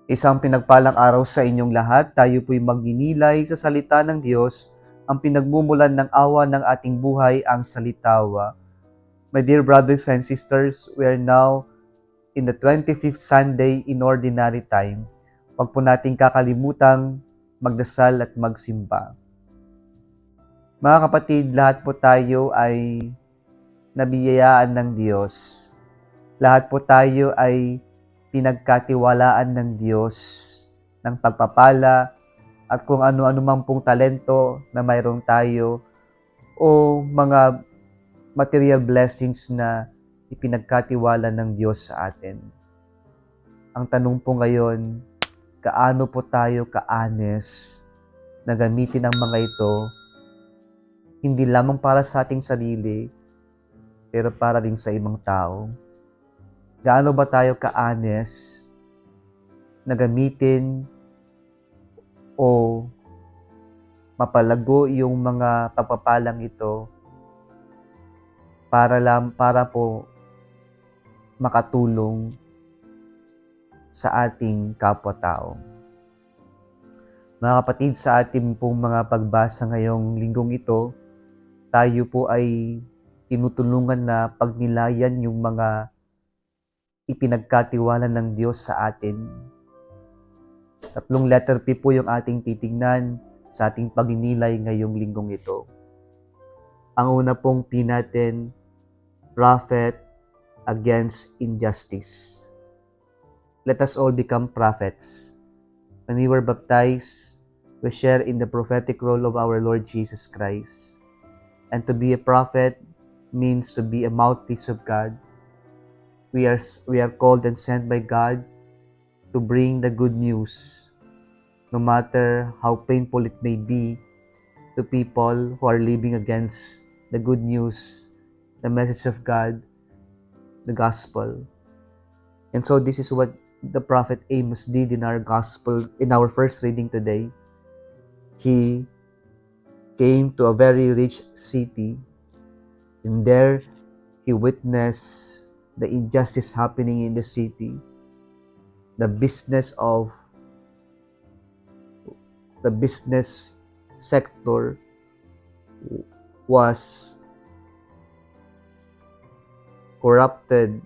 Isang pinagpalang araw sa inyong lahat. Tayo po'y magninilay sa salita ng Diyos, ang pinagmumulan ng awa ng ating buhay, ang salitawa. My dear brothers and sisters, we are now in the 25th Sunday in Ordinary Time. Huwag po nating kakalimutang magdasal at magsimba. Mga kapatid, lahat po tayo ay nabiyayaan ng Diyos. Lahat po tayo ay pinagkatiwalaan ng Diyos ng pagpapala at kung ano-ano man pong talento na mayroon tayo o mga material blessings na ipinagkatiwala ng Diyos sa atin. Ang tanong po ngayon, kaano po tayo ka-honest na gamitin ang mga ito hindi lamang para sa ating sarili, pero para din sa ibang tao? Gaano ba tayo ka-honest na gamitin o mapalago yung mga pagpapalang ito para po makatulong sa ating kapwa-tao? Mga kapatid, sa ating pong mga pagbasa ngayong linggong ito, tayo po ay tinutulungan na pagnilayan yung mga ipinagkatiwala ng Diyos sa atin. 3 letter P po yung ating titignan sa ating pagninilay ngayong linggong ito. Ang una pong P natin, prophet against injustice. Let us all become prophets. When we were baptized, we share in the prophetic role of our Lord Jesus Christ. And to be a prophet means to be a mouthpiece of God. We are called and sent by God to bring the good news, no matter how painful it may be to people who are living against the good news, the message of God, the gospel. And so this is what the prophet Amos did in our gospel, in our first reading today. He came to a very rich city, and there he witnessed the injustice happening in the city. The business sector was corrupted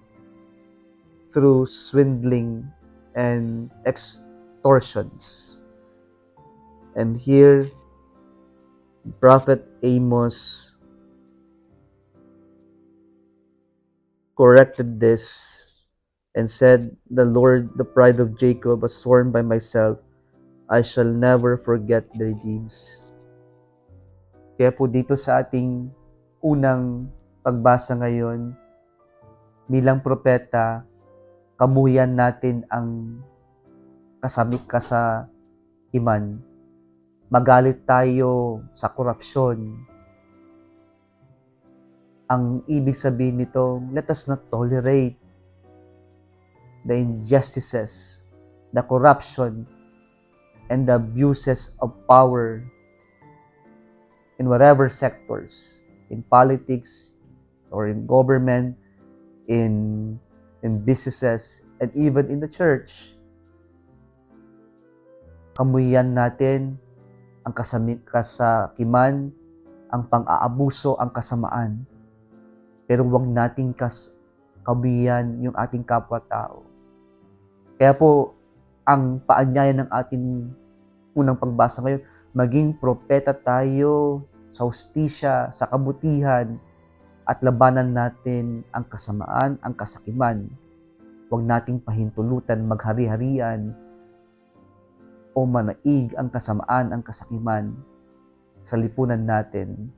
through swindling and extortions. And here, Prophet Amos corrected this and said, "The Lord, the pride of Jacob, was sworn by myself, I shall never forget their deeds." Kaya po dito sa ating unang pagbasa ngayon, bilang propeta, kamuhian natin ang kasakiman. Magalit tayo sa korupsyon. Ang ibig sabihin nito, let us not tolerate the injustices, the corruption, and the abuses of power in whatever sectors, in politics or in government, in businesses, and even in the church. Kamuhian natin ang kasakiman, ang pang-aabuso, ang kasamaan. Pero huwag nating kamuhian yung ating kapwa-tao. Kaya po, ang paanyaya ng ating unang pagbasa ngayon, maging propeta tayo sa hustisya, sa kabutihan, at labanan natin ang kasamaan, ang kasakiman. Huwag nating pahintulutan, maghari-harian, o manaig ang kasamaan, ang kasakiman sa lipunan natin,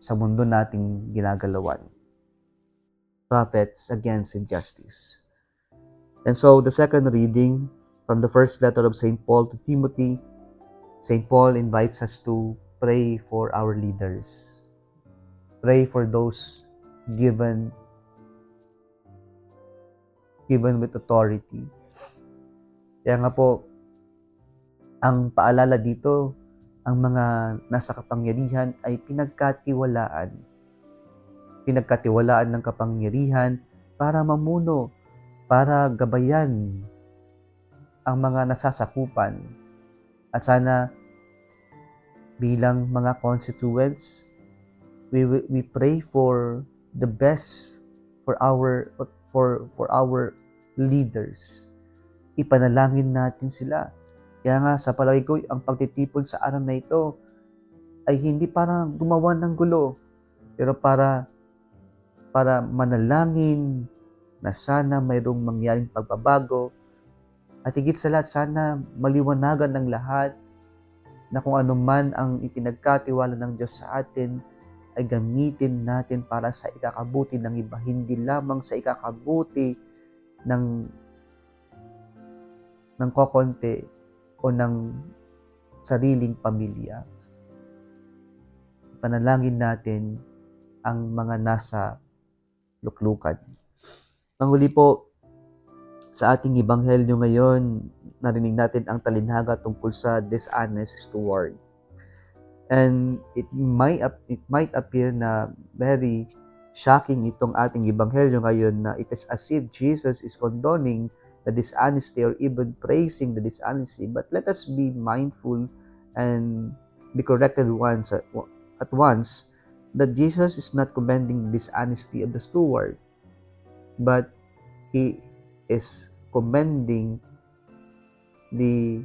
sa mundo nating ginagalawan. Prophets against injustice. And so, the second reading from the first letter of St. Paul to Timothy, St. Paul invites us to pray for our leaders. Pray for those given with authority. Kaya nga po, ang paalala dito, ang mga nasa kapangyarihan ay pinagkatiwalaan ng kapangyarihan para mamuno, para gabayan ang mga nasasakupan. At sana bilang mga constituents, we pray for the best for our leaders. Ipanalangin natin sila. Kaya nga sa palagay ko, ang pagtitipon sa araw na ito ay hindi para gumawa ng gulo, pero para manalangin na sana mayroong mangyaring pagbabago, at higit sa lahat sana maliwanagan ng lahat na kung ano man ang ipinagkatiwala ng Diyos sa atin ay gamitin natin para sa ikakabuti ng iba, hindi lamang sa ikakabuti ng kokonti o ng sariling pamilya. Panalangin natin ang mga nasa luklukan. Panghuli po, sa ating ebanghelyo ngayon, narinig natin ang talinhaga tungkol sa dishonest steward. And it might appear na very shocking itong ating ebanghelyo ngayon na it is as if Jesus is condoning the dishonesty or even praising the dishonesty. But let us be mindful and be corrected at once that Jesus is not commending the dishonesty of the steward, but He is commending the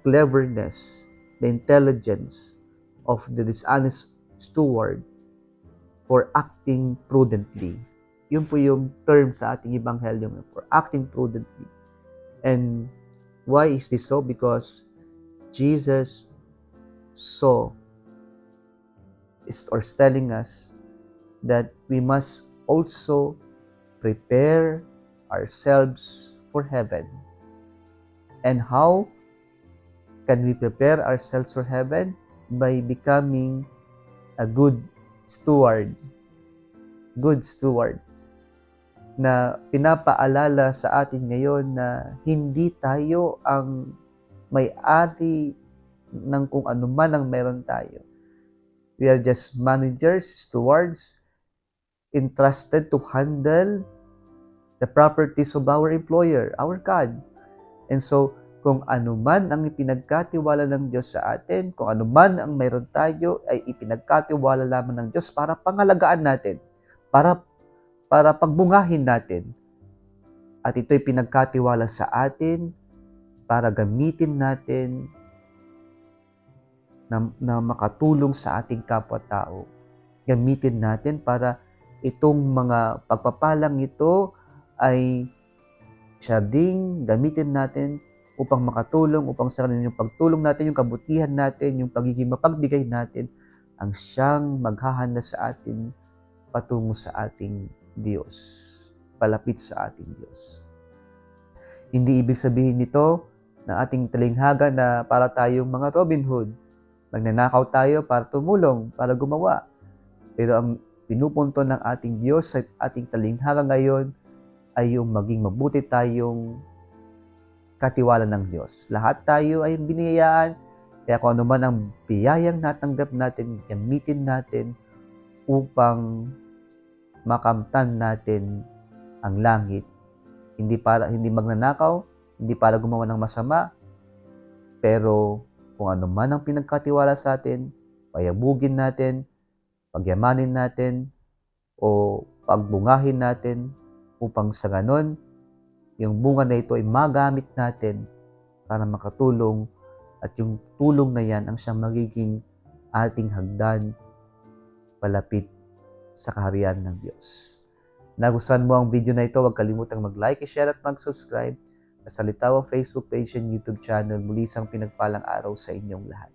cleverness, the intelligence of the dishonest steward for acting prudently. Yun po yung term sa ating ebanghelyo, for acting prudently. And why is this so? Because Jesus is telling us that we must also prepare ourselves for heaven. And how can we prepare ourselves for heaven? By becoming a good steward. Good steward. Na pinapaalala sa atin ngayon na hindi tayo ang may-ari ng kung ano man ang meron tayo. We are just managers, stewards, entrusted to handle the properties of our employer, our God. And so, kung ano man ang ipinagkatiwala ng Diyos sa atin, kung ano man ang mayroon tayo, ay ipinagkatiwala lamang ng Diyos para pangalagaan natin, para pagbungahin natin. At ito'y pinagkatiwala sa atin para gamitin natin na makatulong sa ating kapwa-tao. Gamitin natin para itong mga pagpapalang ito ay siya ding gamitin natin upang makatulong, upang sa kanila yung pagtulong natin, yung kabutihan natin, yung pagiging mapagbigay natin, ang siyang maghahanda sa atin patungo sa ating Diyos, palapit sa ating Diyos. Hindi ibig sabihin nito na ating talinghaga na para tayong mga Robin Hood, magnanakaw tayo para tumulong, para gumawa. Pero ang pinupunto ng ating Diyos sa ating talinghaga ngayon ay yung maging mabuti tayong katiwala ng Diyos. Lahat tayo ay biniyayaan, kaya kung ano man ang biyayang natanggap natin, gamitin natin upang makamtan natin ang langit. Hindi magnanakaw, hindi para gumawa ng masama, pero kung ano man ang pinagkatiwala sa atin, payabugin natin, pagyamanin natin, o pagbungahin natin upang sa ganon, yung bunga na ito ay magamit natin para makatulong at yung tulong na yan ang siyang magiging ating hagdan palapit sa kaharian ng Diyos. Nagustuhan mo ang video na ito, huwag kalimutang mag-like, share at mag-subscribe sa Salitawa Facebook page and YouTube channel. Muli isang pinagpalang araw sa inyong lahat.